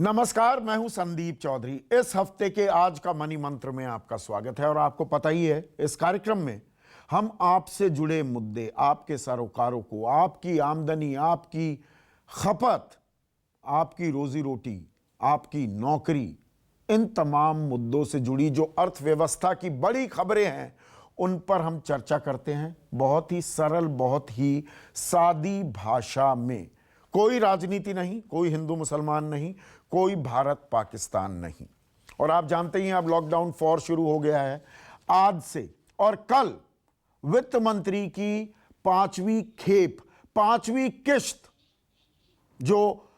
नमस्कार, मैं हूं संदीप चौधरी। इस हफ्ते के आज का मनी मंत्र में आपका स्वागत है। और आपको पता ही है, इस कार्यक्रम में हम आपसे जुड़े मुद्दे, आपके सरोकारों को, आपकी आमदनी, आपकी खपत, आपकी रोजी रोटी, आपकी नौकरी, इन तमाम मुद्दों से जुड़ी जो अर्थव्यवस्था की बड़ी खबरें हैं, उन पर हम चर्चा करते हैं बहुत ही सरल, बहुत ही सादी भाषा में। कोई राजनीति नहीं, कोई हिंदू मुसलमान नहीं, कोई भारत पाकिस्तान नहीं। और आप जानते ही हैं, अब लॉकडाउन 4 शुरू हो गया है आज से। और कल वित्त मंत्री की 5वीं खेप, 5वीं किश्त जो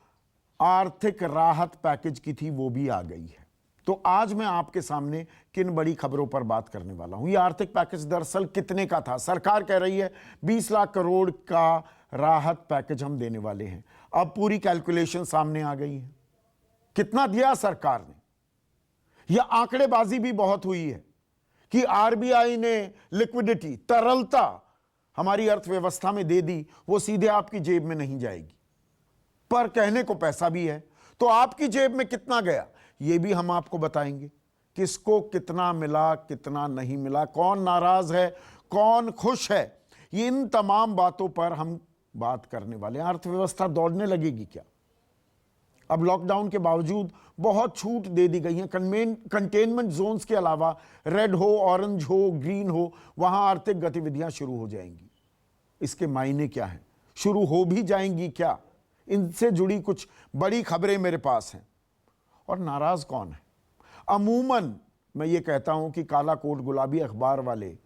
आर्थिक राहत पैकेज की थी, वो भी आ गई है। तो आज मैं आपके सामने किन बड़ी खबरों पर बात करने वाला हूं। यह आर्थिक पैकेज दरअसल कितने का था? सरकार कह रही है 20 लाख करोड़ का राहत पैकेज हम देने वाले हैं। अब पूरी कैलकुलेशन सामने आ गई है। कितना दिया सरकार ने? यह आंकड़ेबाजी भी बहुत हुई है कि आरबीआई ने लिक्विडिटी, तरलता हमारी अर्थव्यवस्था में दे दी, वो सीधे आपकी जेब में नहीं जाएगी। पर कहने को पैसा भी है, तो आपकी जेब में कितना गया, ये भी हम आपको बताएंगे। किसको कितना मिला, कितना नहीं मिला, कौन नाराज है, कौन खुश है, ये इन तमाम बातों पर हम बात करने वाले हैं। अर्थव्यवस्था दौड़ने लगेगी क्या? अब लॉकडाउन के बावजूद बहुत छूट दे दी गई है। कंटेनमेंट जोन्स के अलावा रेड हो, ऑरेंज हो, ग्रीन हो, वहां आर्थिक गतिविधियां शुरू हो जाएंगी। इसके मायने क्या हैं? शुरू हो भी जाएंगी क्या? इनसे जुड़ी कुछ बड़ी खबरें मेरे पास हैं। और नाराज कौन है? अमूमन मैं ये कहता हूं कि काला कोट गुलाबी अखबार वाले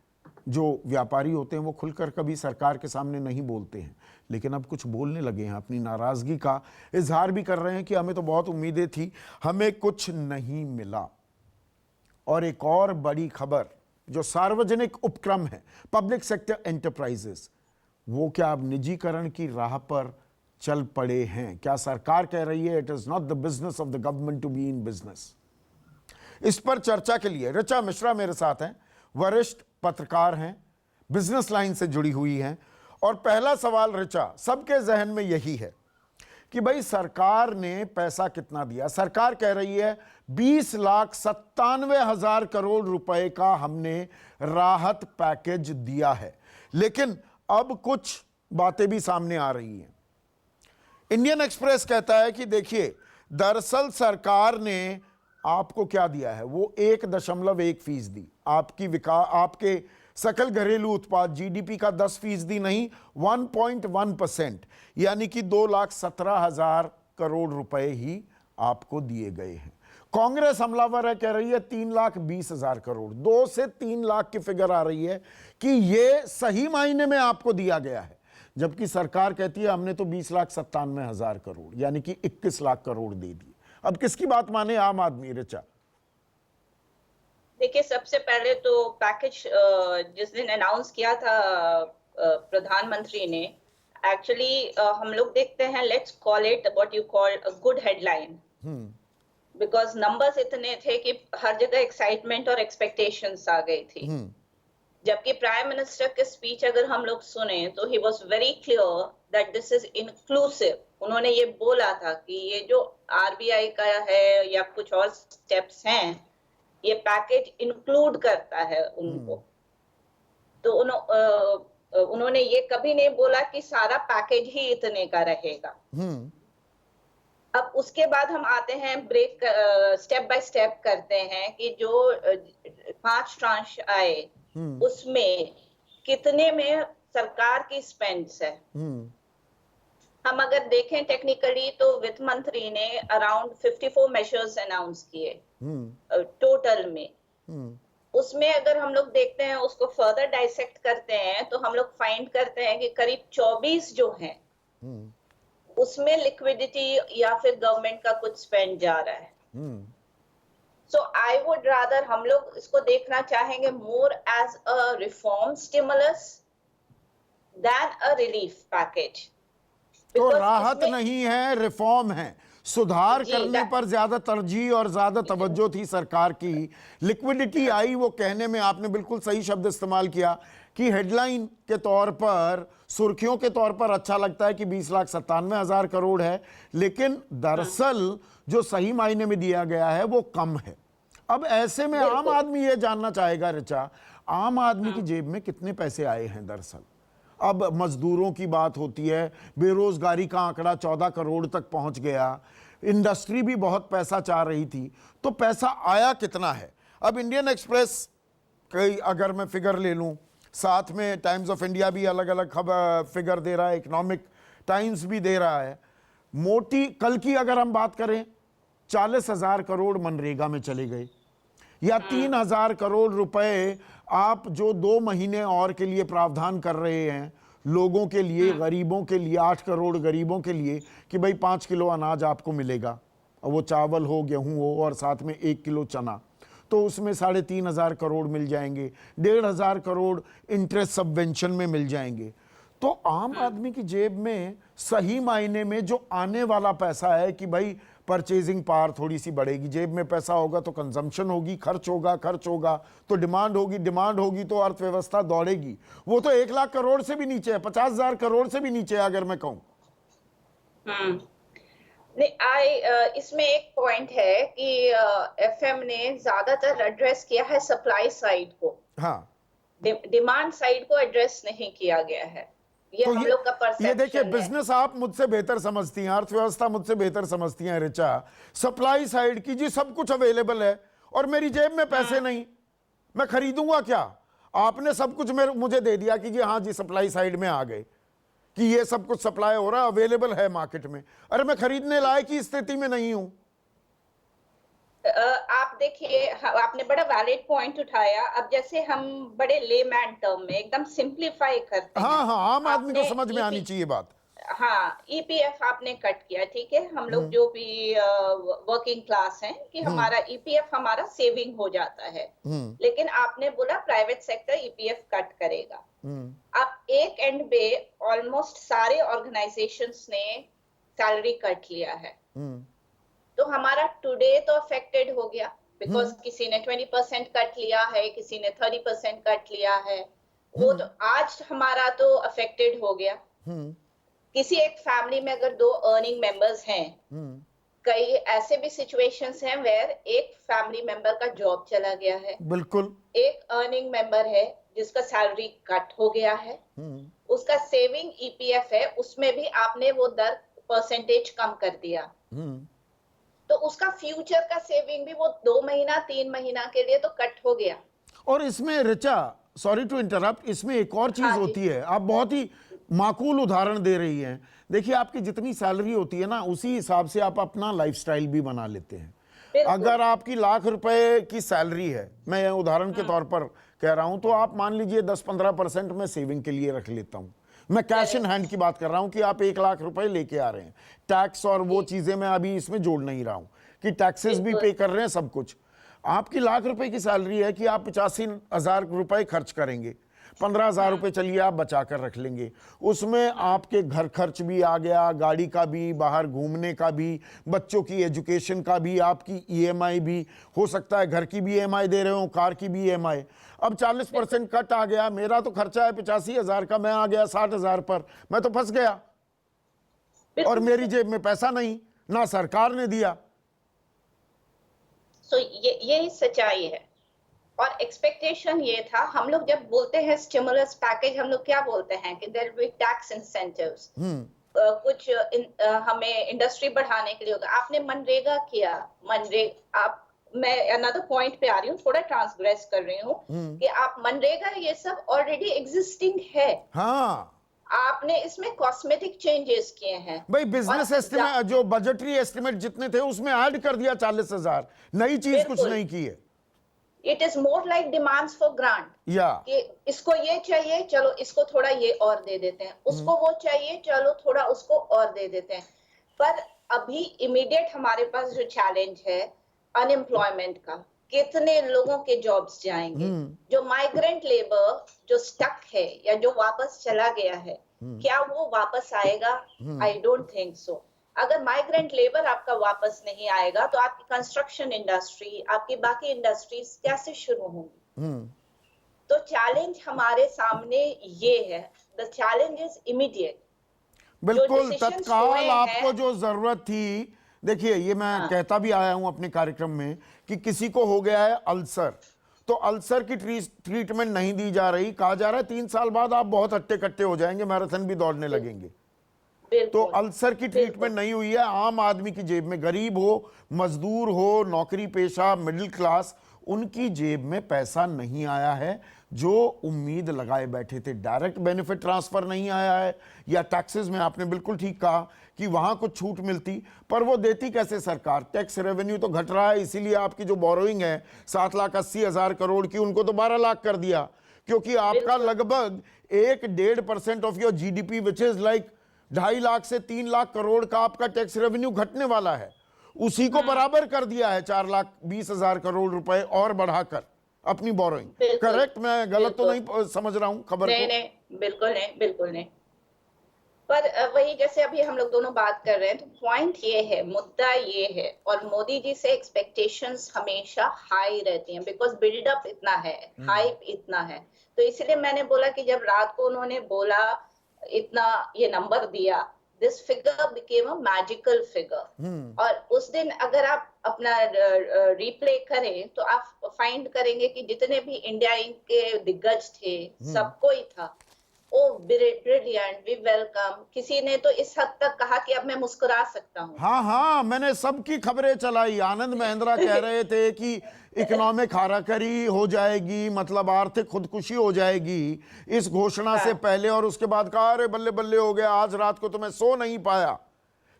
जो व्यापारी होते हैं, वो खुलकर कभी सरकार के सामने नहीं बोलते हैं, लेकिन अब कुछ बोलने लगे हैं, अपनी नाराजगी का इजहार भी कर रहे हैं कि हमें तो बहुत उम्मीदें थी, हमें कुछ नहीं मिला। और एक और बड़ी खबर, जो सार्वजनिक उपक्रम है, पब्लिक सेक्टर एंटरप्राइजेस, वो क्या अब निजीकरण की राह पर चल पड़े हैं? क्या सरकार कह रही है it is not the business of the government to be in business? इस पर चर्चा के लिए ऋचा मिश्रा मेरे साथ हैं, वरिष्ठ पत्रकार हैं, बिजनेस लाइन से जुड़ी हुई हैं। और पहला सवाल ऋचा, सबके जहन में यही है कि भाई सरकार ने पैसा कितना दिया? सरकार कह रही है 20,97,000 करोड़ रुपए का हमने राहत पैकेज दिया है। लेकिन अब कुछ बातें भी सामने आ रही हैं। इंडियन एक्सप्रेस कहता है कि देखिए, दरअसल सरकार ने आपको क्या दिया है, वो 1.1% आपके सकल घरेलू उत्पाद जीडीपी का 10% नहीं, 1.1%, यानी कि 2,17,000 करोड़ रुपए ही आपको दिए गए हैं। कांग्रेस हमलावर है, कह रही है 3,20,000 करोड़। 2 से 3 लाख की फिगर आ रही है कि ये सही मायने में आपको दिया गया है, जबकि सरकार कहती है हमने तो 20,97,000 करोड़ यानी कि 21 लाख करोड़ दे दिए। अब किसकी बात माने आम आदमी? ऋचा, देखिए, सबसे पहले तो पैकेज जिस दिन अनाउंस किया था प्रधानमंत्री ने, एक्चुअली हम लोग देखते हैं, let's call it what you call a good headline, because numbers इतने थे कि हर जगह एक्साइटमेंट और एक्सपेक्टेशंस आ गई थी। जबकि प्राइम मिनिस्टर के स्पीच अगर हम लोग सुने तो he was very clear that this is inclusive. उन्होंने ये बोला था कि ये जो आरबीआई का है या कुछ और स्टेप्स हैं, ये पैकेज इंक्लूड करता है उनको। तो उन्होंने ये कभी नहीं बोला कि सारा पैकेज ही इतने का रहेगा। अब उसके बाद हम आते हैं, ब्रेक स्टेप बाय स्टेप करते हैं कि जो 5 ट्रांच आए उसमें कितने में सरकार की स्पेंड्स है। हम अगर देखें टेक्निकली तो वित्त मंत्री ने अराउंड 54 मेजर्स अनाउंस किए टोटल में। उसमें अगर हम लोग देखते हैं, उसको फर्दर डाइसेक्ट करते हैं, तो हम लोग फाइंड करते हैं कि करीब 24 जो हैं उसमें लिक्विडिटी या फिर गवर्नमेंट का कुछ स्पेंड जा रहा है। So I would rather, हम लोग इसको देखना चाहेंगे more as a reform stimulus than a relief package। तो राहत नहीं है, रिफॉर्म है। सुधार करने पर ज्यादा तरजीह और ज्यादा तवज्जो थी सरकार की। लिक्विडिटी आई, वो कहने में आपने बिल्कुल सही शब्द इस्तेमाल किया कि हेडलाइन के तौर पर, सुर्खियों के तौर पर अच्छा लगता है कि 20,97,000 करोड़ है, लेकिन दरअसल जो सही मायने में दिया गया है वो कम है। अब ऐसे में आम आदमी ये जानना चाहेगा ऋचा, आम आदमी की जेब में कितने पैसे आए हैं दरअसल। अब मजदूरों की बात होती है, बेरोजगारी का आंकड़ा 14 करोड़ तक पहुंच गया, इंडस्ट्री भी बहुत पैसा चाह रही थी, तो पैसा आया कितना है। अब इंडियन एक्सप्रेस कई अगर मैं फिगर ले लूं, साथ में टाइम्स ऑफ इंडिया भी अलग अलग खबर फिगर दे रहा है, इकोनॉमिक टाइम्स भी दे रहा है। मोटी कल की अगर हम बात करें, 40,000 करोड़ मनरेगा में चले गए, या 3,000 करोड़ रुपए आप जो 2 महीने और के लिए प्रावधान कर रहे हैं लोगों के लिए, गरीबों के लिए, 8 करोड़ गरीबों के लिए, कि भाई 5 किलो अनाज आपको मिलेगा, और वो चावल हो, गेहूं हो, और साथ में 1 किलो चना, तो उसमें 3,500 करोड़ मिल जाएंगे। 1,500 करोड़ इंटरेस्ट सबवेंशन में मिल जाएंगे। तो आम आदमी की जेब में सही मायने में जो आने वाला पैसा है कि भाई परचेजिंग पावर थोड़ी सी बढ़ेगी, जेब में पैसा होगा तो कंजम्पशन होगी, खर्च होगा तो डिमांड होगी तो अर्थव्यवस्था दौड़ेगी, वो तो 1 लाख करोड़ से भी नीचे है, 50,000 करोड़ से भी नीचे है अगर मैं कहूं। नहीं, इसमें एक पॉइंट है कि एफएम ने ज्यादातर एड्रेस किया है सप्लाई साइड को, हाँ, डिमांड साइड को एड्रेस नहीं किया गया है। ये तो हम लोग का ये देखिए, परसेप्शन है। बिजनेस आप मुझसे बेहतर समझती हैं, अर्थव्यवस्था मुझसे बेहतर समझती हैं ऋचा। सप्लाई साइड की जी सब कुछ अवेलेबल है और मेरी जेब में पैसे नहीं, मैं खरीदूंगा क्या। आपने सब कुछ मुझे दे दिया कि हाँ जी सप्लाई साइड में आ गए, कि ये सब कुछ सप्लाई हो रहा है, अवेलेबल है मार्केट में, अरे मैं खरीदने लायक की स्थिति में नहीं हूं। आप देखिए, आपने बड़ा वैलिड पॉइंट उठाया। अब जैसे हम बड़े लेमैन टर्म में एकदम सिंप्लीफाई करते हैं। हाँ, आम आदमी को आपने समझ में आनी चाहिए बात। हाँ, ईपीएफ आपने कट किया, ठीक है। हम लोग जो भी वर्किंग क्लास हैं कि हमारा ईपीएफ हमारा सेविंग हो जाता है, लेकिन आपने बोला प्राइवेट सेक्टर ईपीएफ कट करेगा। अब एक एंड पे ऑलमोस्ट सारे ऑर्गेनाइजेशंस ने सैलरी कट लिया है, तो हमारा टुडे तो अफेक्टेड हो गया, बिकॉज किसी ने 20% कट लिया है, किसी ने 30% कट लिया है, वो तो आज हमारा तो अफेक्टेड हो गया। किसी एक फैमिली में अगर 2 अर्निंग मेंबर्स हैं, कई ऐसे भी सिचुएशंस हैं वेयर एक फैमिली मेंबर का जॉब चला गया है, बिल्कुल, एक अर्निंग मेंबर है जिसका सैलरी कट हो गया है, उसका सेविंग ईपीएफ है, उसमें भी आपने वो दर परसेंटेज कम कर दिया, तो उसका फ्यूचर का सेविंग भी वो 2 महीना 3 महीना के लिए तो कट हो गया। और इसमें ऋचा, सॉरी टू इंटरप्ट, इसमें एक और चीज होती है, आप बहुत ही माकूल उदाहरण दे रही हैं। देखिए, आपकी जितनी सैलरी होती है ना, उसी हिसाब से आप अपना लाइफस्टाइल भी बना लेते हैं। अगर आपकी लाख रुपए की सैलरी है, मैं उदाहरण के तौर पर कह रहा हूं, तो आप मान लीजिए 10-15% मैं सेविंग के लिए रख लेता हूं। मैं कैश इन हैंड की बात कर रहा हूं कि आप 1 लाख रुपए लेके आ रहे हैं, टैक्स और वो चीजें मैं अभी इसमें जोड़ नहीं रहा हूं कि टैक्सेस भी पे कर रहे हैं, सब कुछ। आपकी लाख रुपए की सैलरी है कि आप 85,000 रुपए खर्च करेंगे, 15,000 रुपए चलिए आप बचा कर रख लेंगे, उसमें आपके घर खर्च भी आ गया, गाड़ी का भी, बाहर घूमने का भी, बच्चों की एजुकेशन का भी, आपकी ईएमआई भी हो सकता है, घर की भी ईएमआई दे रहे हो, कार की भी ईएमआई। अब 40% कट आ गया, मेरा तो खर्चा है 85,000 का, मैं आ गया 60,000 पर, मैं तो फंस गया और मेरी जेब में पैसा नहीं, ना सरकार ने दिया। सो यही सच्चाई है। और एक्सपेक्टेशन ये था, हम लोग जब बोलते हैं स्टिमुलस पैकेज, हम लोग क्या बोलते हैं कि there will be tax incentives, कुछ हमें इंडस्ट्री बढ़ाने के लिए होगा। आपने मनरेगा किया, मनरेगा आप, मैं अनदर पॉइंट पे आ रही हूँ, थोड़ा ट्रांसग्रेस कर रही हूँ, कि आप मनरेगा ये सब ऑलरेडी एग्जिस्टिंग है, हाँ, आपने इसमें कॉस्मेटिक चेंजेस किए हैं। भाई बिजनेस एस्टिमेट, जो बजटरी एस्टिमेट जितने थे उसमें ऐड कर दिया 40,000, नई चीज कुछ नहीं की है। It is more like demands for grant, या कि इसको ये चाहिए, चलो इसको थोड़ा ये और दे देते हैं, उसको वो चाहिए, चलो थोड़ा उसको और दे देते हैं। पर अभी इमीडिएट हमारे पास जो चैलेंज है अनएम्प्लॉयमेंट का, कितने लोगों के जॉब्स जाएंगे, जो माइग्रेंट लेबर जो स्टक है या जो वापस चला गया है, क्या वो वापस आएगा? I don't think so. अगर माइग्रेंट लेबर आपका वापस नहीं आएगा तो आपकी कंस्ट्रक्शन इंडस्ट्री, आपकी बाकी इंडस्ट्रीज कैसे शुरू होंगी? तो चैलेंज हमारे सामने ये है, द चैलेंज इज इमीडिएट। बिल्कुल, decisions हुए तत्काल आपको हैं, जो जरूरत थी, देखिए ये मैं हाँ, कहता भी आया हूं अपने कार्यक्रम में कि किसी को हो गया है अल्सर, तो अल्सर की ट्रीटमेंट नहीं दी जा रही, कहा जा रहा है 3 साल बाद आप बहुत हट्टे कट्टे हो जाएंगे, मैराथन भी दौड़ने लगेंगे। तो बिल्कुल अल्सर की ट्रीटमेंट बिल्कुल नहीं हुई है। आम आदमी की जेब में, गरीब हो, मजदूर हो, नौकरी पेशा, मिडिल क्लास, उनकी जेब में पैसा नहीं आया है जो उम्मीद लगाए बैठे थे। डायरेक्ट बेनिफिट ट्रांसफर नहीं आया है, या टैक्सेस में आपने बिल्कुल ठीक कहा कि वहां कुछ छूट मिलती, पर वो देती कैसे सरकार? टैक्स रेवेन्यू तो घट रहा है, इसीलिए आपकी जो बोरोइंग है 7,80,000 करोड़ की, उनको तो 12 लाख कर दिया, क्योंकि आपका बिल्कुल लगभग 1-1.5% of your GDP, which is like 2.5 lakh से 3 लाख करोड़ का आपका टैक्स रेवेन्यू घटने वाला है, उसी को बराबर कर दिया है 4,20,000 करोड़ रुपए और बढ़ाकर अपनी बोरोइंग। बिल्कुल करेक्ट? मैं गलत तो बिल्कुल। नहीं समझ रहा हूं खबर नहीं को? नहीं, बिल्कुल नहीं, बिल्कुल नहीं। पर वही जैसे अभी हम लोग दोनों बात कर रहे हैं, तो पॉइंट ये है, मुद्दा ये है, और मोदी जी से एक्सपेक्टेशंस हमेशा हाई रहती हैं, बिकॉज बिल्डअप इतना है, हाइप इतना है। तो इसलिए मैंने बोला कि जब रात को उन्होंने बोला, इतना ये नंबर दिया, this figure became a magical figure. और उस दिन अगर आप अपना रिप्ले करें तो आप फाइंड करेंगे कि जितने भी इंडिया इंक के दिग्गज थे, सबको ही था, ओ ब्रिलियंट, वी वेलकम। किसी ने तो इस हद तक कहा कि अब मैं मुस्कुरा सकता हूँ। हाँ हाँ, मैंने सबकी खबरें चलाई। आनंद महिंद्रा कह रहे थे कि इकोनॉमिक हाराकरी हो जाएगी, मतलब आर्थिक खुदकुशी हो जाएगी इस घोषणा से हाँ पहले, और उसके बाद कहा अरे बल्ले बल्ले हो गया, आज रात को तो मैं सो नहीं पाया।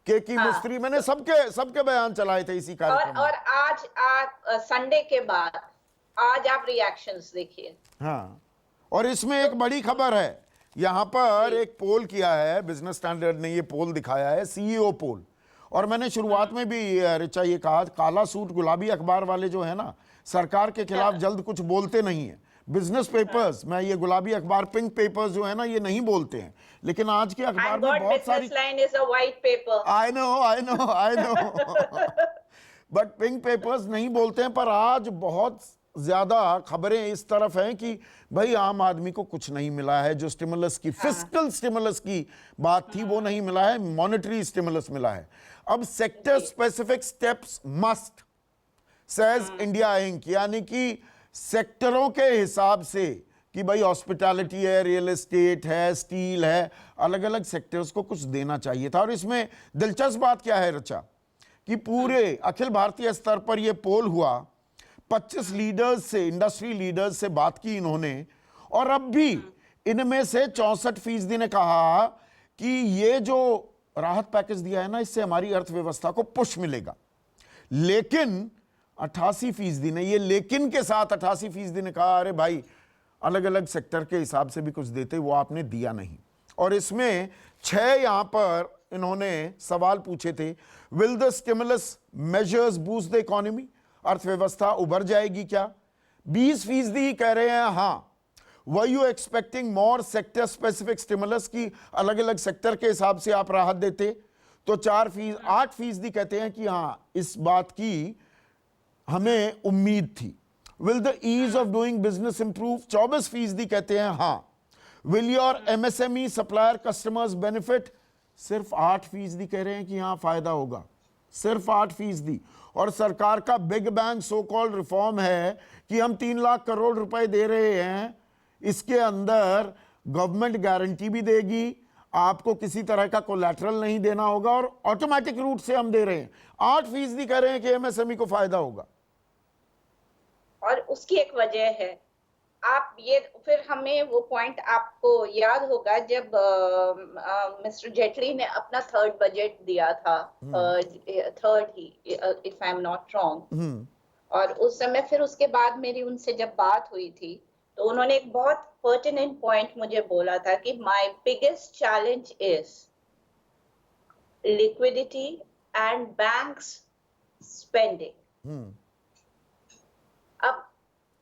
के हाँ। मिस्त्री, मैंने सबके बयान चलाए थे इसी कार्यक्रम में। और आज संडे के बाद आज आप रिएक्शंस देखिए। हाँ, और इसमें एक बड़ी खबर है, यहां पर एक पोल किया है, बिजनेस स्टैंडर्ड ने ये पोल दिखाया है, सीईओ पोल। और मैंने शुरुआत में भी ऋचा ये कहा, काला सूट गुलाबी अखबार वाले जो है ना, सरकार के खिलाफ जल्द कुछ बोलते नहीं है। बिजनेस पेपर्स, मैं ये गुलाबी अखबार, पिंक पेपर्स जो है ना, ये नहीं बोलते हैं, लेकिन आज के अखबार थैंक में गॉड बहुत सारी, business line is a white paper. I know but pink papers नहीं बोलते हैं। पर आज बहुत ज्यादा खबरें इस तरफ हैं कि भाई आम आदमी को कुछ नहीं मिला है, जो स्टिमुलस की, फिस्कल स्टिमुलस की बात थी वो नहीं मिला है, मॉनेटरी स्टिमुलस मिला है। अब sector specific steps must, says India Inc, यानी कि सेक्टरों के हिसाब से, कि भाई हॉस्पिटैलिटी है, रियल एस्टेट है, स्टील है, अलग अलग सेक्टर्स को कुछ देना चाहिए था। और इसमें दिलचस्प बात क्या है ऋचा, कि पूरे अखिल भारतीय स्तर पर यह पोल हुआ, 25 लीडर्स से, इंडस्ट्री लीडर्स से बात की इन्होंने, और अब भी इनमें से 64% ने कहा कि ये जो राहत पैकेज दिया है ना, इससे हमारी अर्थव्यवस्था को पुश मिलेगा। लेकिन 88% ने, ये लेकिन के साथ 88% ने कहा अरे भाई अलग अलग सेक्टर के हिसाब से भी कुछ देते, वो आपने दिया नहीं। और इसमें 6 यहां पर इन्होंने सवाल पूछे थे। Will the stimulus measures boost the economy, अर्थव्यवस्था उभर जाएगी क्या? 20% ही कह रहे हैं हाँ। Were you expecting more sector specific stimulus, की अलग अलग सेक्टर के हिसाब से आप राहत देते? तो 8% कहते हैं कि हाँ, इस बात की हमें उम्मीद थी। Will the ease of doing business improve, 24% कहते हैं हाँ। Will your MSME supplier customers benefit, सिर्फ 8% कह रहे हैं कि हाँ फायदा होगा, सिर्फ 8%। और सरकार का big bang so called reform है कि हम 3 लाख करोड़ रुपए दे रहे हैं, इसके अंदर गवर्नमेंट गारंटी भी देगी, आपको किसी तरह का कोलैटरल नहीं देना होगा, और ऑटोमेटिक रूट से हम दे रहे हैं। 8% कह रहे हैं कि एमएसएमई को फायदा होगा। और उसकी एक वजह है, आप ये फिर हमें वो पॉइंट आपको याद होगा जब मिस्टर जेटली ने अपना थर्ड बजट दिया था, third he if I am not wrong, और उस समय फिर उसके बाद मेरी उनसे जब बात हुई थी तो उन्होंने एक बहुत पर्टिनेंट पॉइंट मुझे बोला था कि my biggest challenge is liquidity and banks spending. अब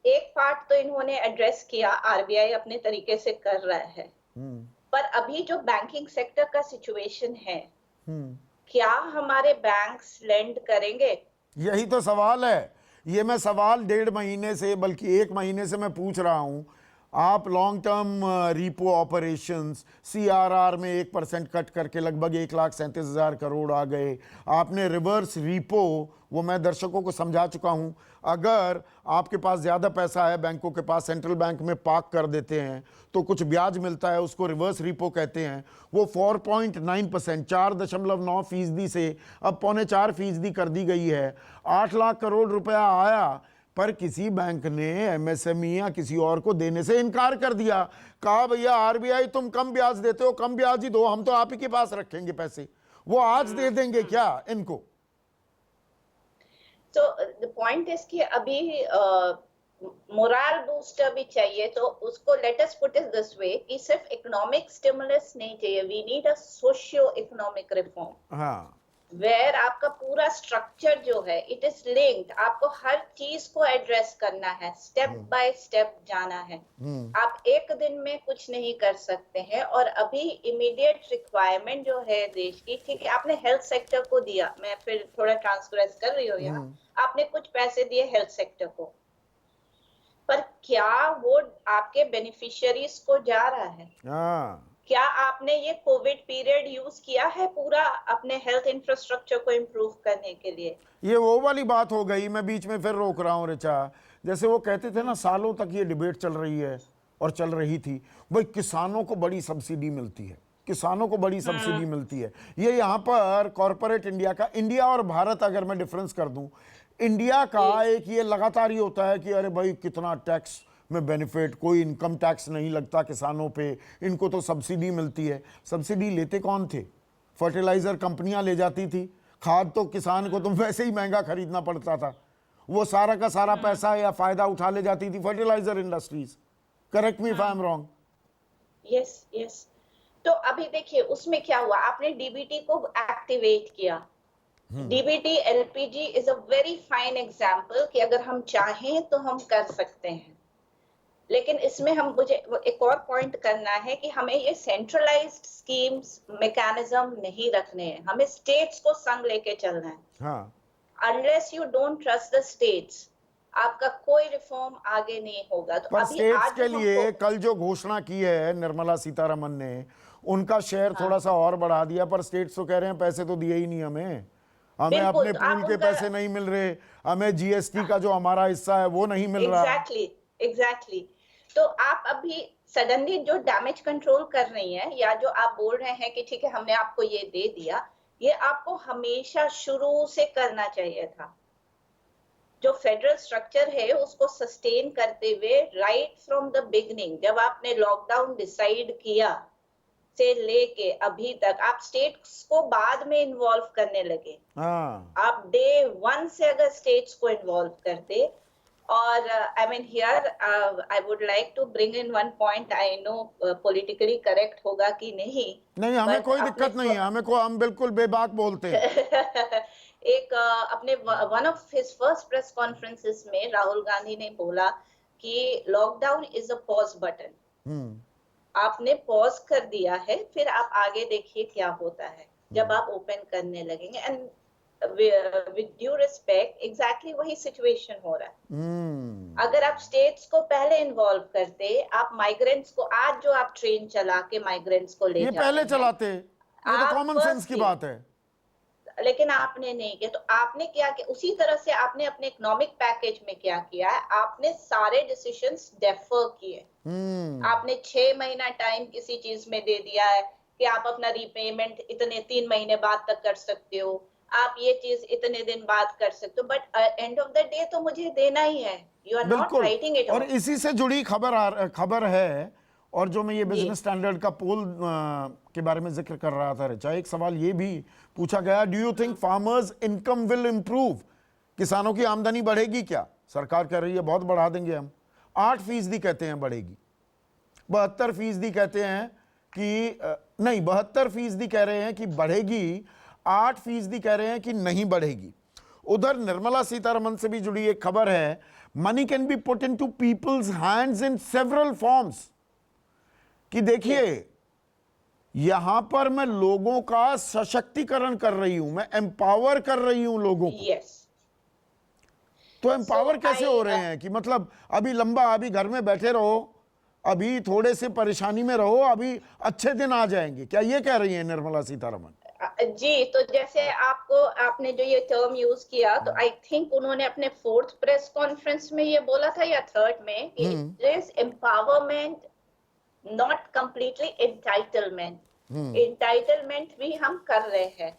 एक पार्ट तो इन्होंने एड्रेस किया, आरबीआई अपने तरीके से कर रहा है, पर अभी जो बैंकिंग सेक्टर का सिचुएशन है, क्या हमारे बैंक्स लेंड करेंगे? यही तो सवाल है। ये मैं सवाल 1.5 महीने से, बल्कि 1 महीने से मैं पूछ रहा हूं। आप long term repo operations CRR में 1% कट करके लगभग 1,37,000 करोड़ आ गए। आपने रिवर्स रिपो, वो मैं दर्शकों को समझा चुका हूं, अगर आपके पास ज़्यादा पैसा है बैंकों के पास, सेंट्रल बैंक में पार्क कर देते हैं तो कुछ ब्याज मिलता है, उसको रिवर्स रिपो कहते हैं। वो 4.9%, 4.9% से अब 3.25% कर दी गई है। 8 लाख करोड़ रुपया आया, पर किसी बैंक ने एमएसएमई या किसी और को देने से इनकार कर दिया। कहा भैया आरबीआई तुम कम ब्याज देते हो, कम ब्याज ही दो, हम तो आप ही के पास रखेंगे पैसे। वो आज दे देंगे क्या इनको? तो द पॉइंट इज कि अभी मोरल बूस्टर भी चाहिए, तो उसको let us put it this way कि सिर्फ इकोनॉमिक स्टिमुलस नहीं चाहिए, we need a socio economic reform. हाँ, वेयर आपका पूरा स्ट्रक्चर जो है इट इज लिंक्ड, आपको हर चीज को एड्रेस करना है, स्टेप बाय स्टेप जाना है। आप एक दिन में कुछ नहीं कर सकते हैं। और अभी इमीडिएट रिक्वायरमेंट जो है देश की, ठीक है आपने हेल्थ सेक्टर को दिया, मैं फिर थोड़ा ट्रांसग्रेस कर रही हूँ यहाँ, आपने कुछ पैसे दिए हेल्थ सेक्टर को, पर क्या वो आपके बेनिफिशियरीज को जा रहा है? हाँ, क्या आपने ये कोविड पीरियड यूज किया है पूरा अपने हेल्थ इंफ्रास्ट्रक्चर को इम्प्रूव करने के लिए? ये वो वाली बात हो गई, मैं बीच में फिर रोक रहा हूँ ऋचा। जैसे वो कहते थे ना, सालों तक ये डिबेट चल रही है और चल रही थी, भाई किसानों को बड़ी सब्सिडी मिलती है, किसानों को बड़ी सब्सिडी मिलती है। ये यहाँ पर कॉरपोरेट इंडिया का, इंडिया और भारत अगर मैं डिफरेंस कर दूं, इंडिया का एक ये लगातार ही होता है कि अरे भाई कितना टैक्स में बेनिफिट, कोई इनकम टैक्स नहीं लगता किसानों पे, इनको तो सब्सिडी मिलती है। सब्सिडी लेते कौन थे? फर्टिलाइजर कंपनियां ले जाती थी, खाद तो किसान को तो वैसे ही महंगा खरीदना पड़ता था, वो सारा का सारा पैसा या फायदा उठा ले जाती थी fertiliser industries. Correct me if I am wrong. Yes yes. तो अभी देखिए उसमें क्या हुआ, आपने डीबीटी को एक्टिवेट किया। DBT LPG is a very fine example कि अगर हम चाहें तो हम कर सकते हैं। लेकिन इसमें हम, मुझे एक और पॉइंट करना है कि हमें ये सेंट्रलाइज्ड स्कीम्स मैकेनिज्म नहीं रखने हैं, हमें स्टेट्स को संग लेके चलना है। हाँ, unless you don't trust the states, आपका कोई रिफॉर्म आगे नहीं होगा। तो पर अभी स्टेट्स आज के लिए हमको, कल जो घोषणा की है निर्मला सीतारमन ने, उनका शेयर थोड़ा सा और बढ़ा दिया, पर स्टेट्स तो कह रहे हैं पैसे तो दिए ही नहीं हमें, हमें बिल्कुल, अपने तो पूल आप के उनका, पैसे नहीं मिल रहे, हमें जीएसटी का जो हमारा हिस्सा है वो नहीं मिल रहा। Exactly exactly. तो आप अभी सडनली जो डैमेज कंट्रोल कर रही हैं, या जो आप बोल रहे हैं कि ठीक है हमने आपको ये दे दिया, ये आपको हमेशा शुरू से करना चाहिए था। जो फेडरल स्ट्रक्चर है उसको सस्टेन करते हुए राइट फ्रॉम द बिगनिंग, जब आपने लॉकडाउन डिसाइड किया से लेके अभी तक, आप स्टेट्स को बाद में इन्वॉल्व करने लगे। हाँ, आप डे 1 से अगर स्टेट्स को इन्वॉल्व करते, और I mean here I would like to bring in one point, I know politically correct होगा कि नहीं, नहीं हमें but कोई दिक्कत नहीं है, हमें को, हम बिल्कुल बेबाक बोलते हैं। एक अपने one of his first press conferences में राहुल गांधी ने बोला कि lockdown is a pause button. आपने पॉज कर दिया है, फिर आप आगे देखिए क्या होता है जब आप ओपन करने लगेंगे। And with due respect exactly वही सिचुएशन हो रहा है। अगर आप स्टेट्स को पहले इन्वॉल्व करते, आप माइग्रेंट्स को, आज जो आप ट्रेन चला के माइग्रेंट्स को ले ये जा पहले रहे हैं, चलाते, ये तो आप कॉमन सेंस की first बात है। लेकिन आपने नहीं किया। तो आपने क्या किया, उसी तरह से आपने अपने इकोनॉमिक पैकेज में क्या किया है, आपने सारे डिसीजंस डेफर किए। आपने 6 महीना टाइम किसी चीज में दे दिया है कि आप अपना रीपेमेंट इतने 3 महीने बाद तक कर सकते हो, आप ये चीज इतने दिन बाद कर सकते हो, but end of the day तो मुझे देना ही है। यू आर नॉट बिल्कुल, राइटिंग इट और ऑफ। इसी से जुड़ी खबर है, और जो मैं ये बिजनेस स्टैंडर्ड का पोल के बारे में जिक्र कर रहा था ऋचा, एक सवाल ये भी पूछा गया, do you think farmers income will improve? किसानों की आमदनी बढ़ेगी क्या? सरकार कह रही है बहुत बढ़ा देंगे हम। 8% कहते हैं बढ़ेगी, 72% कहते हैं कि नहीं, 72% कह रहे हैं कि बढ़ेगी, 8% कह रहे हैं कि नहीं बढ़ेगी। उधर निर्मला सीतारमन से भी जुड़ी एक खबर है, money can be put into people's hands in several forms, कि देखिए यहां पर मैं लोगों का सशक्तिकरण कर रही हूं, मैं एम्पावर कर रही हूं लोगों को। यस। तो एम्पावर कैसे हो रहे हैं कि मतलब अभी लंबा, अभी घर में बैठे रहो, अभी थोड़े से परेशानी में रहो, अभी अच्छे दिन आ जाएंगे, क्या ये कह रही है निर्मला सीतारमण? जी, तो जैसे आपने जो ये टर्म यूज किया, तो आई थिंक उन्होंने अपने 4th प्रेस कॉन्फ्रेंस में ये बोला था या 3rd में कि it is empowerment, not completely entitlement. Entitlement भी हम कर रहे हैं।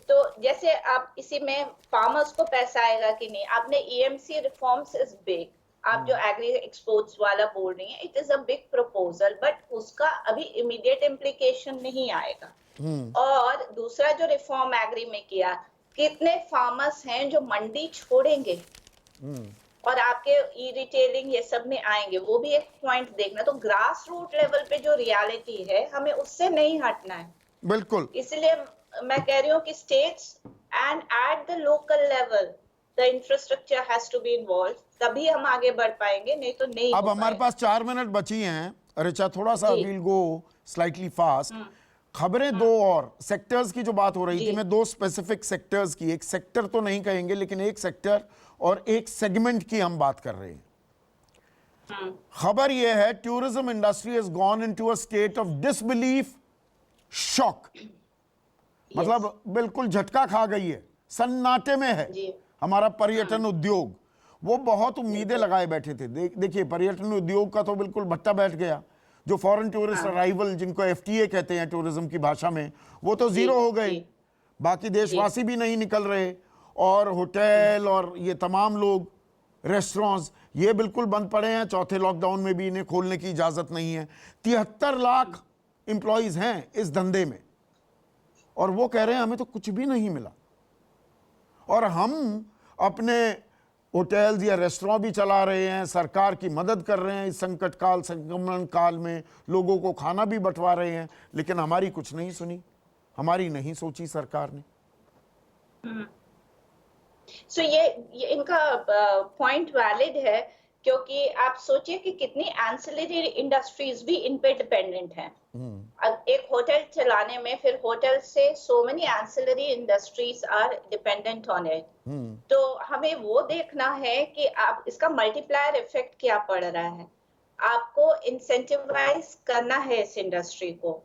तो जैसे आप इसी में फार्मर्स को पैसा आएगा कि नहीं, आपने ईएमसी रिफॉर्म्स इज बिग, आप जो एग्री एक्सपोर्ट्स वाला बोल रही हैं, it is a big proposal, but उसका अभी इमीडिएट इम्प्लीकेशन नहीं आएगा। और दूसरा जो रिफॉर्म एग्री में किया, कितने फार्मर्स हैं जो मंडी छोड़ेंगे और आपके ई रिटेलिंग ये सब में आएंगे, वो भी एक पॉइंट देखना। तो ग्रास रूट लेवल पे जो रियलिटी है, हमें उससे नहीं हटना है। बिल्कुल, इसलिए मैं कह रही हूँ कि states and at the local level the infrastructure has to be involve, तभी हम आगे बढ़ पाएंगे, नहीं तो नहीं। अब हमारे पास 4 मिनट बची हैं ऋचा, थोड़ा सा विल गो स्लाइटली फास्ट। खबरें दो और सेक्टर्स की जो बात हो रही थी, मैं 2 स्पेसिफिक सेक्टर्स की, एक सेक्टर तो नहीं कहेंगे लेकिन एक सेक्टर और एक सेगमेंट की हम बात कर रहे हैं। खबर यह है, tourism industry has gone into a state of disbelief, shock, मतलब बिल्कुल झटका खा गई है, सन्नाटे में है हमारा पर्यटन उद्योग। वो बहुत उम्मीदें लगाए बैठे थे। देखिए पर्यटन उद्योग का तो बिल्कुल भट्टा बैठ गया। जो फॉरेन टूरिस्ट अराइवल, जिनको एफटीए कहते हैं टूरिज्म की भाषा में, वो तो जीरो हो गए। बाकी देशवासी भी नहीं निकल रहे, और होटल और ये तमाम लोग, रेस्टोरेंट्स, ये बिल्कुल बंद पड़े हैं। चौथे लॉकडाउन में भी इन्हें खोलने की इजाजत नहीं है। 73 लाख एम्प्लॉइज हैं इस धंधे में, और वो कह रहे हैं हमें तो कुछ भी नहीं मिला। और हम अपने होटल्स या रेस्टोरेंट भी चला रहे हैं, सरकार की मदद कर रहे हैं इस संकट काल, संक्रमण काल में लोगों को खाना भी बंटवा रहे हैं, लेकिन हमारी कुछ नहीं सुनी, हमारी नहीं सोची सरकार ने। सो ये इनका पॉइंट वैलिड है, क्योंकि आप सोचिए कि कितनी एंसिलरी इंडस्ट्रीज भी इन पे डिपेंडेंट हैं। एक होटल चलाने में, फिर होटल से so many ancillary industries are dependent on it. तो हमें वो देखना है कि आप इसका मल्टीप्लायर इफेक्ट क्या पड़ रहा है। आपको इंसेंटिवाइज करना है इस इंडस्ट्री को,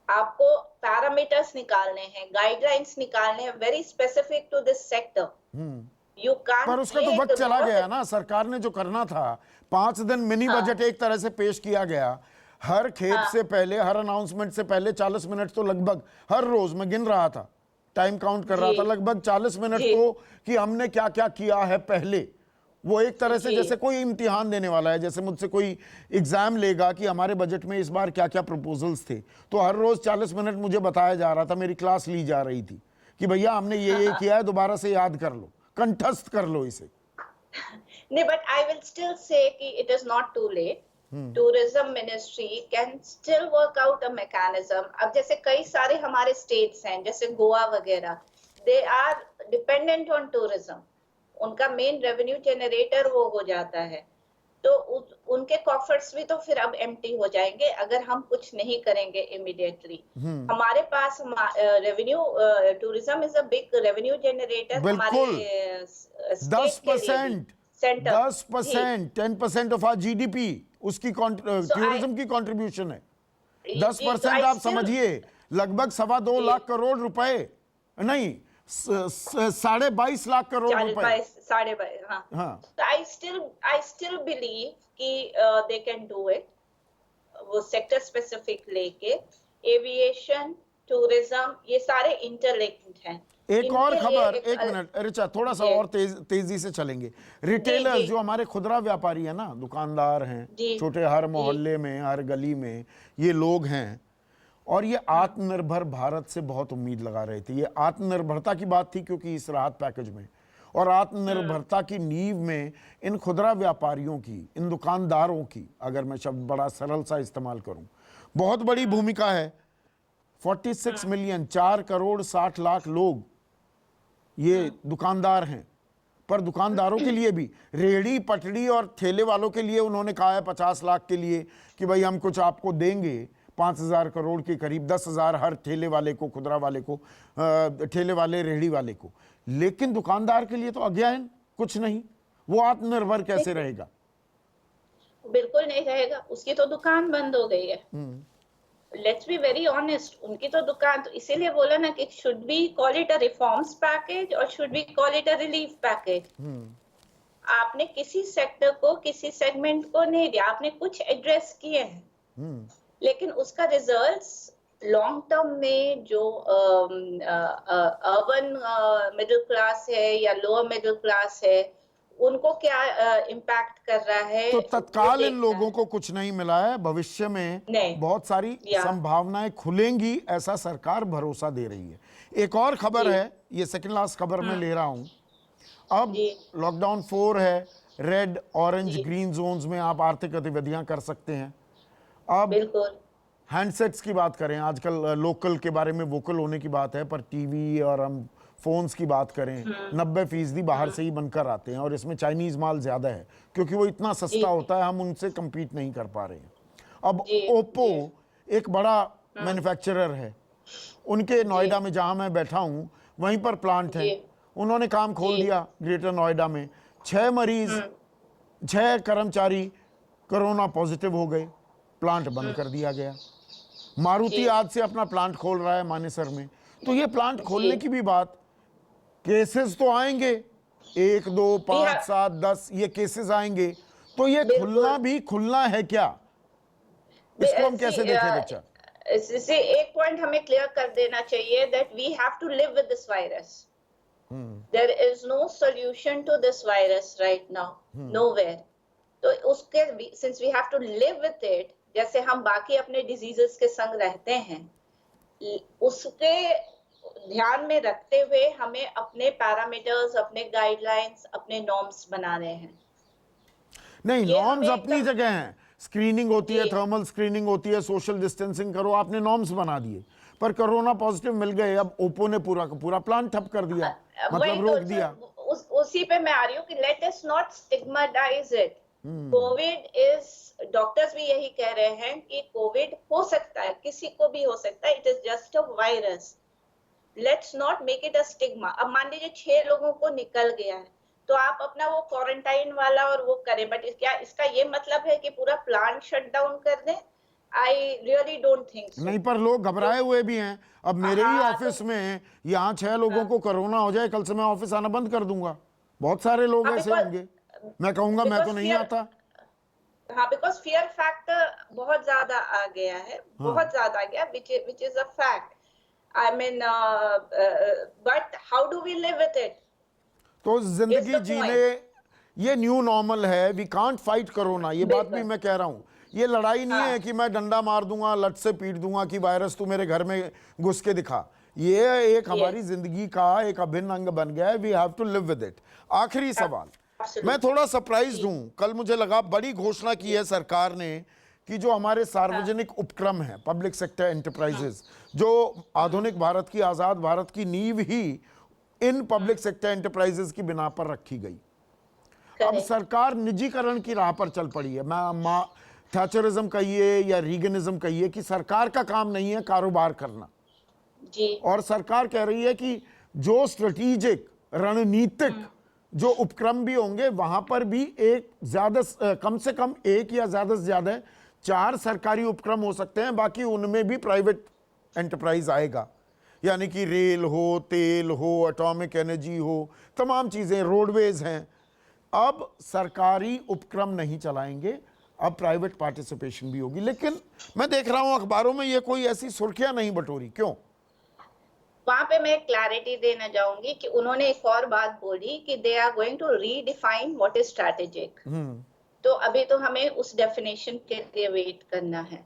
आपको पैरामीटर्स निकालने हैं, गाइडलाइंस निकालने हैं, very specific to this sector. You can't, पर उसका तो वक्त चला गया ना। सरकार ने जो करना था, 5 दिन मिनी बजट एक तरह से पेश किया गया। हर खेप से पहले, हर अनाउंसमेंट से पहले 40 मिनट तो लगभग हर रोज, मैं गिन रहा था, टाइम काउंट कर रहा था, लगभग 40 मिनट तो कि हमने क्या क्या किया है पहले। वो एक तरह से जैसे कोई इम्तिहान देने वाला है, जैसे मुझसे कोई एग्जाम लेगा कि हमारे बजट में इस बार क्या क्या प्रपोजल्स थे, तो हर रोज 40 मिनट मुझे बताया जा रहा था, मेरी क्लास ली जा रही थी कि भैया हमने ये किया है, दोबारा से याद कर लो, कंठस्थ कर लो इसे। नहीं, but I will still say कि it is not too late. Tourism ministry can still work out a mechanism. अब जैसे कई सारे हमारे स्टेट्स हैं, जैसे गोवा वगैरह, they are dependent on tourism, उनका मेन रेवेन्यू जनरेटर वो हो जाता है। तो उनके कॉफर्स भी तो फिर अब एम्प्टी हो जाएंगे अगर हम कुछ नहीं करेंगे इमीडिएटली। हमारे पास revenue, tourism is a big revenue generator हमारे 10%, 10% ऑफ आवर जीडीपी उसकी टूरिज्म की कंट्रीब्यूशन है। 10% आप समझिए, लगभग 2.25 लाख करोड़ रुपए, नहीं 22.5 लाख करोड़ रुपए। 22.5, हाँ। तो आई स्टिल बिलीव कि दे कैन डू इट। वो सेक्टर स्पेसिफिक लेके, एविएशन, टूरिज्म, ये सारे इंटरलिंक्ड हैं। एक और खबर, एक मिनट ऋचा, थोड़ा सा और तेजी से चलेंगे। रिटेलर्स, जो हमारे खुदरा व्यापारी है ना, दुकानदार हैं छोटे, हर मोहल्ले में, हर गली में ये लोग हैं, और ये आत्मनिर्भर भारत से बहुत उम्मीद लगा रहे थे। ये आत्मनिर्भरता की बात थी, क्योंकि इस राहत पैकेज में, और आत्मनिर्भरता की नींव में इन खुदरा व्यापारियों की, इन दुकानदारों की, अगर मैं शब्द बड़ा सरल सा इस्तेमाल करूं, बहुत बड़ी भूमिका है। 46 मिलियन, 4 करोड़ 60 लाख लोग ये दुकानदार हैं। पर दुकानदारों के लिए भी, रेहड़ी पटड़ी और ठेले वालों के लिए उन्होंने कहा है 50 लाख के लिए कि भाई हम कुछ आपको देंगे, 5,000 करोड़ के करीब, 10,000 हर ठेले वाले को, खुदरा वाले को, ठेले वाले, रेहड़ी वाले को। लेकिन दुकानदार के लिए तो अज्ञान, कुछ नहीं। वो आत्मनिर्भर कैसे रहेगा? बिल्कुल नहीं रहेगा, उसकी तो दुकान बंद हो गई है। लेट्स बी वेरी ऑनेस्ट, उनकी तो दुकान, तो इसीलिए बोला ना कि should be call it a reforms package और should be call it a relief package. आपने किसी सेक्टर को, किसी सेगमेंट को नहीं दिया, आपने कुछ एड्रेस किए हैं, लेकिन उसका रिजल्ट्स लॉन्ग टर्म में जो अर्बन मिडिल क्लास है या लोअर मिडिल क्लास है, उनको क्या इम्पैक्ट कर रहा है, तो वो तत्काल इन देखना लोगों है। को कुछ नहीं मिला है, भविष्य में नहीं, बहुत सारी या संभावनाएं खुलेंगी, ऐसा सरकार भरोसा दे रही है। एक और खबर जी है, ये सेकंड लास्ट खबर मैं ले रहा हूं। अब जी लॉकडाउन 4 है, रेड ऑरेंज जी ग्रीन जोन्स में आप आर्थिक गतिविधियां कर सकते हैं। अब बिल्कुल हैंडसेट्स की बात करें, आजकल लोकल के बारे में वोकल होने की बात है, पर टीवी और हम फोन्स की बात करें, 90% बाहर से ही बनकर आते हैं और इसमें चाइनीज माल ज्यादा है क्योंकि वो इतना जी सस्ता होता है, हम उनसे compete नहीं कर पा रहे हैं। अब जी ओप्पो जी एक बड़ा मैन्युफैक्चरर है, उनके जी नोएडा में जहां मैं बैठा हूं वहीं पर प्लांट है। जी उन्होंने काम खोल जी दिया ग्रेटर नोएडा में। 6 मरीज, 6 कर्मचारी कोरोना पॉजिटिव हो गए, प्लांट बंद कर दिया गया। मारुति जी आज से अपना प्लांट खोल रहा है मानेसर में। तो ये प्लांट जी खोलने की भी बात, केसेस तो आएंगे, 1 2 वी 5 हैव 7 10 ये केसेस आएंगे, तो ये खुलना बिल्कुल भी खुलना है क्या? इसको हम कैसे देखें रिचा? इससे एक पॉइंट हमें क्लियर कर देना चाहिए that we have to live with this virus. There is no solution to this virus right now, nowhere. तो उसके since we have to live with it, जैसे हम बाकी अपने डिजीजेस के संग रहते हैं, उसके ध्यान में रखते हुए हमें अपने पैरामीटर्स, अपने गाइडलाइंस, अपने नॉर्म्स बनाने हैं। नहीं, ये नॉर्म्स हमें अपनी एकदम जगह हैं, स्क्रीनिंग होती है, जी थर्मल स्क्रीनिंग होती है, सोशल डिस्टेंसिंग करो, आपने नॉर्म्स बना दिए, पर कोरोना पॉजिटिव मिल गए, अब ओप्पो ने पूरा का पूरा प्लान ठप कर दिया, वही मतलब तो रोक दिया। उसी पे मैं आ रही हूँ कि let us not stigmatise it. Covid is, doctors भी यही कह रहे हैं कि कोविड हो सकता है, किसी को भी हो सकता है, it is just a virus. Let's not make it a stigma. अब मान लीजिए 6 लोगों को निकल गया है, तो आप अपना वो क्वारंटाइन वाला और वो करें, बट क्या इसका ये मतलब है कि पूरा प्लांट शट डाउन कर दें? I really don't think so. नहीं, पर लोग घबराए हुए भी हैं। अब मेरे ही हाँ तो ऑफिस में यहाँ 6 लोगों हाँ को कोरोना हो जाए, कल से मैं ऑफिस आना बंद कर दूंगा। बहुत सारे लोग हाँ ऐसे होंगे, मैं कहूंगा मैं तो बिकॉज नहीं फियर, आता। हाँ बिकॉज फियर फैक्टर बहुत ज्यादा आ गया है, हाँ, बहुत ज्यादा आ गया, which is a fact. I mean but how do we live with it तो इज जिंदगी द जीने, पॉइंट। ये न्यू नॉर्मल है, वी कांट फाइट कोरोना, ये बात भी बिल्कुल मैं कह रहा हूं। ये लड़ाई नहीं है हाँ कि मैं डंडा मार दूंगा, लट से पीट दूंगा कि वायरस तू मेरे घर में घुस के दिखा। ये एक हमारी यस जिंदगी का एक अभिन्न अंग बन गया है, we have to live with it. आखिरी सवाल, मैं एब्सोल्युटली थोड़ा सरप्राइज जी हूं, कल मुझे लगा बड़ी घोषणा की जी है सरकार ने कि जो हमारे हाँ सार्वजनिक उपक्रम हैं, पब्लिक सेक्टर एंटरप्राइजेस, जो आधुनिक भारत की, आजाद भारत की नींव ही इन पब्लिक सेक्टर एंटरप्राइजेस की बिना पर रखी गई। अब करेक्ट सरकार निजीकरण की राह पर चल पड़ी है। मैं थैचरिज्म कहिए या रीगनिज्म कहिए, कि सरकार का काम नहीं है कारोबार करना, जी और सरकार कह रही है कि जो स्ट्रेटेजिक रणनीतिक जो उपक्रम भी होंगे वहां पर भी एक ज्यादा, कम से कम एक या ज्यादा से ज्यादा 4 सरकारी उपक्रम हो सकते हैं, बाकी उनमें भी प्राइवेट एंटरप्राइज आएगा। यानी कि रेल हो, तेल हो, एटॉमिक एनर्जी हो, तमाम चीजें, रोडवेज हैं। अब सरकारी उपक्रम नहीं चलाएंगे, अब प्राइवेट पार्टिसिपेशन भी होगी। लेकिन मैं देख रहा हूं अखबारों में ये कोई ऐसी सुर्खियां नहीं बटोरी, क्यों? वहां पे मैं क्लैरिटी देना चाहूंगी कि उन्होंने एक और बात बोली कि they are going to redefine what is strategic. तो अभी तो हमें उस डेफिनेशन के लिए वेट करना है।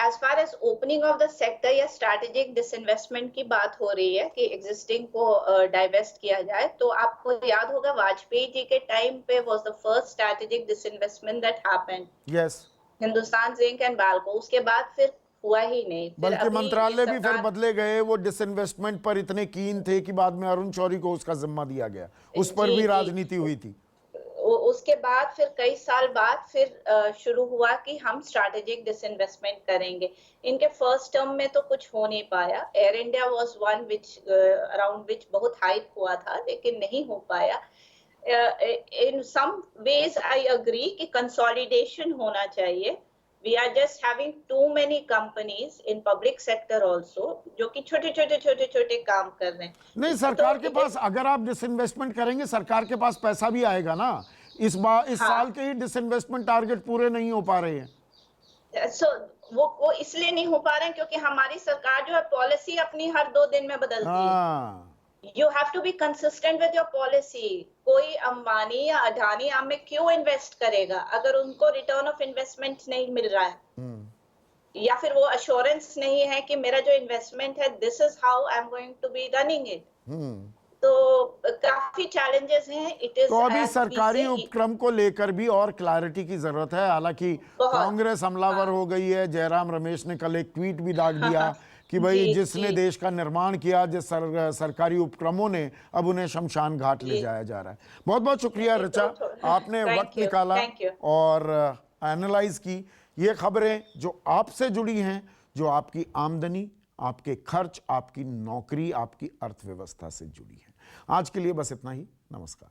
as far as opening of the sector या strategic disinvestment की बात हो रही है कि existing को divest किया जाए, तो आपको याद होगा वाजपेयी जी के टाइम पे was the first strategic disinvestment that happened, yes, Hindustan zinc and Balco. उसके बाद फिर हुआ ही नहीं, फिर बल्कि अभी ये मंत्रालय भी फिर सरकार बदले गए, वो डिसइन्वेस्टमेंट पर इतने कीन थे कि बाद में अरुण शौरी को उसका जिम्मा दिया गया, उस पर जी भी जी राजनीति हुई थी। उसके बाद फिर कई साल बाद फिर शुरू हुआ कि हम स्ट्रैटेजिक डिसइन्वेस्टमेंट करेंगे। इनके फर्स्ट टर्म में तो कुछ हो नहीं पाया। Air India was one which around which बहुत हाइप हुआ था, लेकिन नहीं हो पाया। in some ways I agree कि consolidation होना चाहिए. We are just having too many companies in public sector also जो कि छोटे काम कर रहे हैं. नहीं, सरकार के पास अगर आप डिसइन्वेस्टमेंट करेंगे, सरकार के पास पैसा भी आएगा ना. इस साल के ही डिसइन्वेस्टमेंट टारगेट पूरे नहीं हो पा रहे हैं. So वो इसलिए नहीं हो पा रहे हैं क्योंकि हमारी सरकार जो है पॉलिसी अपनी हर 2 दिन में बदलती है. You have to be consistent with your policy. कोई अंबानी या अडानी आप में क्यों इन्वेस्ट करेगा अगर उनको रिटर्न ऑफ इन्वेस्टमेंट नहीं मिल रहा है, या फिर वो अश्योरेंस नहीं है कि मेरा जो इन्वेस्टमेंट है this is how I am going to be running it. तो काफी चैलेंजेस हैं. इट इज तो अभी सरकारी उपक्रम को लेकर भी और क्लैरिटी की जरूरत है. हालांकि कांग्रेस हमलावर हो गई है. जयराम रमेश ने कल एक ट्वीट भी दाग दिया कि भाई जिसने देश का निर्माण किया, जिस सरकारी उपक्रमों ने, अब उन्हें शमशान घाट ले जाया जा रहा है. बहुत बहुत शुक्रिया ऋचा, आपने वक्त निकाला और एनालाइज की ये खबरें जो आपसे जुड़ी हैं, जो आपकी आमदनी, आपके खर्च, आपकी नौकरी, आपकी अर्थव्यवस्था से जुड़ी है. आज के लिए बस इतना ही. नमस्कार.